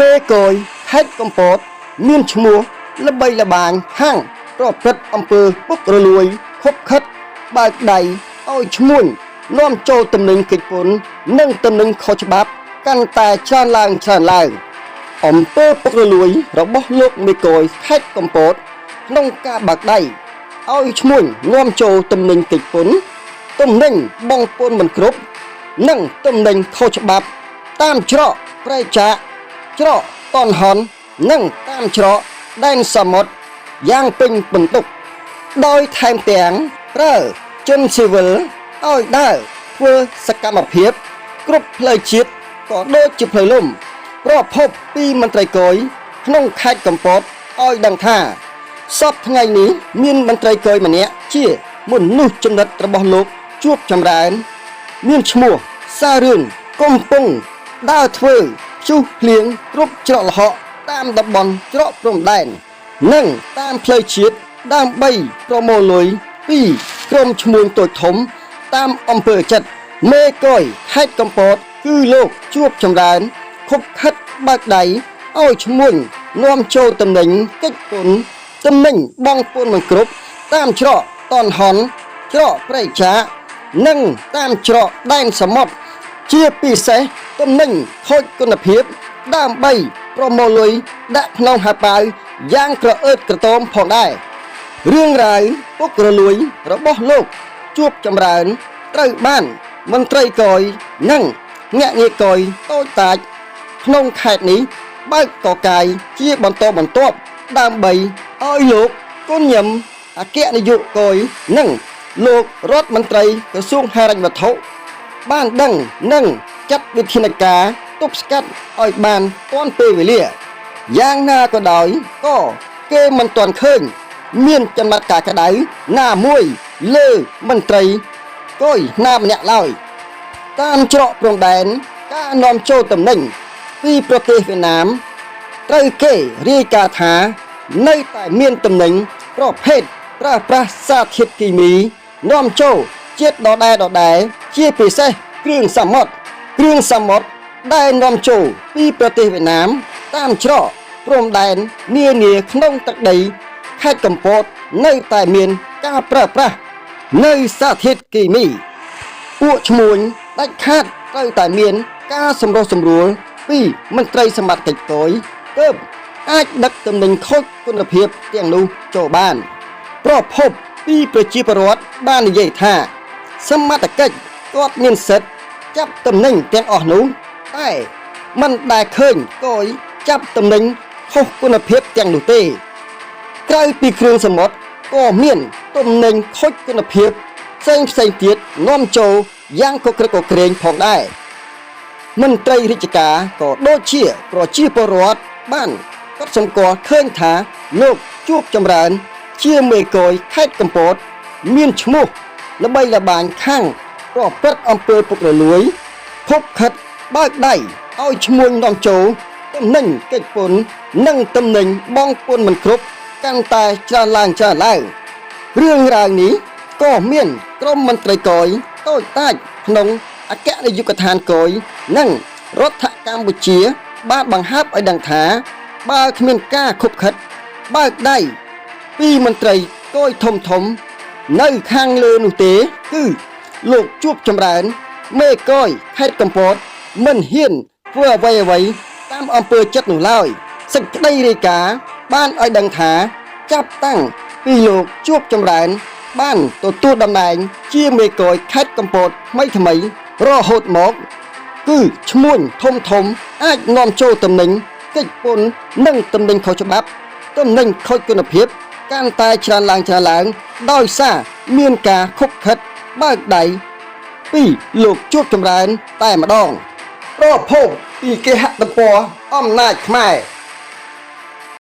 មេកយខេត្តកំពតមានឈ្មោះល្បីល្បាញខាងប្រព្រឹត្តអំពើពុករលួយខុបខិតបើកដៃឲ្យឈ្មួញនាំចូលទំនិញកិច្ចពន្ធនិងទំនិញខុសច្បាប់កាន់តែច្រើនឡើងអំពើពុករលួយរបស់លោកមេកយខេត្តកំពតក្នុងការបើកដៃឲ្យឈ្មួញនាំចូលទំនិញកិច្ចពន្ធទំនិញបងពន្ធមិនគ្រប់និងទំនិញខុសច្បាប់តាមច្រកប្រៃចាកច្រកតនហននិងតាមច្រកដែនសមុទ្រយ៉ាងពេញបន្ទុកដោយថែមទាំងប្រើជនស៊ីវិលឲ្យដើរធ្វើសកម្មភាពគ្រប់ផ្លូវជាតិក៏ដូចជាផ្លូវលំប្រភពពីមន្ត្រីគយក្នុងខេត្តកំពតឲ្យដឹងថាសពថ្ងៃនេះមានមន្ត្រីគយម្នាក់ជាមនុស្សចំណិតរបស់លោកជួបចម្រើនមានឈ្មោះសាររឿងកំពុងដើរធ្វើជុះភ្លៀងគ្រប់ច្រកល្ហកតាមតំបន់ច្រកព្រំដែននិងតាមផ្លូវជាតិដើម្បីប្រមូលលុយពីក្រុមឈ្មួញតូចធំតាមអំពើចិត្តមេកយខេត្តកំពតគឺលោកជួបចម្រើនខុបខិតបើកដៃឲ្យឈ្មួញនាំចូលទំនិញកិច្ចពន្ធទំនិញបងពន្ធមិនគ្រប់តាមច្រកតនហនច្រកប្រៃចាកនិងតាមច្រកដែនសមុទ្រជាពិសេសទំនិញខូចគុណភាពដើម្បីប្រមូលលុយដាក់ក្នុងហាប៉ាវយ៉ាងក្រអឺតក្រទមផងដែររឿងរ៉ាវពុករលួយរបស់លោកជួបចម្រើនត្រូវបានមន្ត្រីគយនិងញាក់ងាយកយតូចតាចក្នុងខេត្តនេះបើកកកាយជាបន្តបន្ទាប់ដើម្បីឲ្យលោកគុណញឹមអគ្គនាយកគយនិងលោករដ្ឋមន្ត្រីក្រសួងហិរញ្ញវត្ថុបានដឹងនិងចាត់វិធានការទប់ស្កាត់ឲ្យបានទាន់ពេលវេលាយ៉ាងណាក៏ដោយក៏គេមិនទាន់ឃើញមានចំណាត់ការក្តៅណាមួយលើមន្ត្រីគយណាម្នាក់ឡើយតាមច្រកព្រំដែនការនាំចូលទំនិញពីប្រទេសវៀតណាមត្រូវគេរាយការណ៍ថានៅតែមានទំនិញប្រភេទប្រើប្រាស់សារធាតុគីមីនាំចូលជាតិដដែលជាពិសេសគ្រឿងសមុទ្រដែលនាំចូលពីប្រទេសវៀតណាមតាមច្រកព្រំដែននានាក្នុងទឹកដីខេត្តកំពតនៅតែមានការប្រើប្រាស់នៅសារធាតុគីមីពួកឈ្មួញដាច់ខាតត្រូវតែមានការសម្រុះសម្រួលពីមន្ត្រីសមត្ថកិច្ចគយទើបអាចដឹកទំនិញខូចគុណភាពទាំងនោះចូលបានប្រភពពីប្រជាពលរដ្ឋបាននិយាយថាសមត្ថកិច្ចគាត់មានសិទ្ធិចាប់ទំនិញទាំងអស់នោះតែមិនដែលឃើញគយចាប់ទំនិញខុសគុណភាពទាំងនោះទេក្រៅពីគ្រឿងសមុទ្រក៏មានទំនិញខូចគុណភាពផ្សេងទៀតនាំចូលយ៉ាងកក្រឹកកក្រែងផងដែរមន្ត្រីរាជការក៏ដូចជាប្រជាពលរដ្ឋបានកត់សម្គាល់ឃើញថាលោកជួបចម្រើនជាមេកយខេត្តកំពតមានឈ្មោះល្បីល្បាញខាងប្រព្រឹត្តអំពើពុករលួយខុបខិតបើកដៃឲ្យឈ្មួញនាំចូលទំនិញកិច្ចពន្ធនិងទំនិញបងពន្ធមិនគ្រប់កាន់តែច្រើនឡើងរឿងរ៉ាវនេះក៏មានក្រុមមន្ត្រីគយតូចតាចក្នុងអគ្គនាយកដ្ឋានគយនិងរដ្ឋកម្ពុជាបានបង្ហើបឲ្យដឹងថាបើគ្មានការខុបខិតបើកដៃពីមន្ត្រីគយធំនៅខាងលើនោះទេគឺលោកជួបចម្រើនមេកយខេត្តកំពតមិនហ៊ានធ្វើអ្វីតាមអំពើចិត្តនោះឡើយសេចក្តីរាយការណ៍បានឲ្យដឹងថាចាប់តាំងពីលោកជួបចម្រើនបានទទួលតំណែងជាមេកយខេត្តកំពតថ្មីរហូតមកគឺឈ្មួញធំអាចនាំចូលទំនិញកិច្ចពន្ធនិងទំនិញខុសច្បាប់ទំនិញខូចគុណភាពកាន់តែច្រើនឡើងដោយសារមានការខុបខិតបើកដៃពីលោកជួបចម្រើនតែម្ដងប្រភពពីគេហទំព័រអំណាចខ្មែរ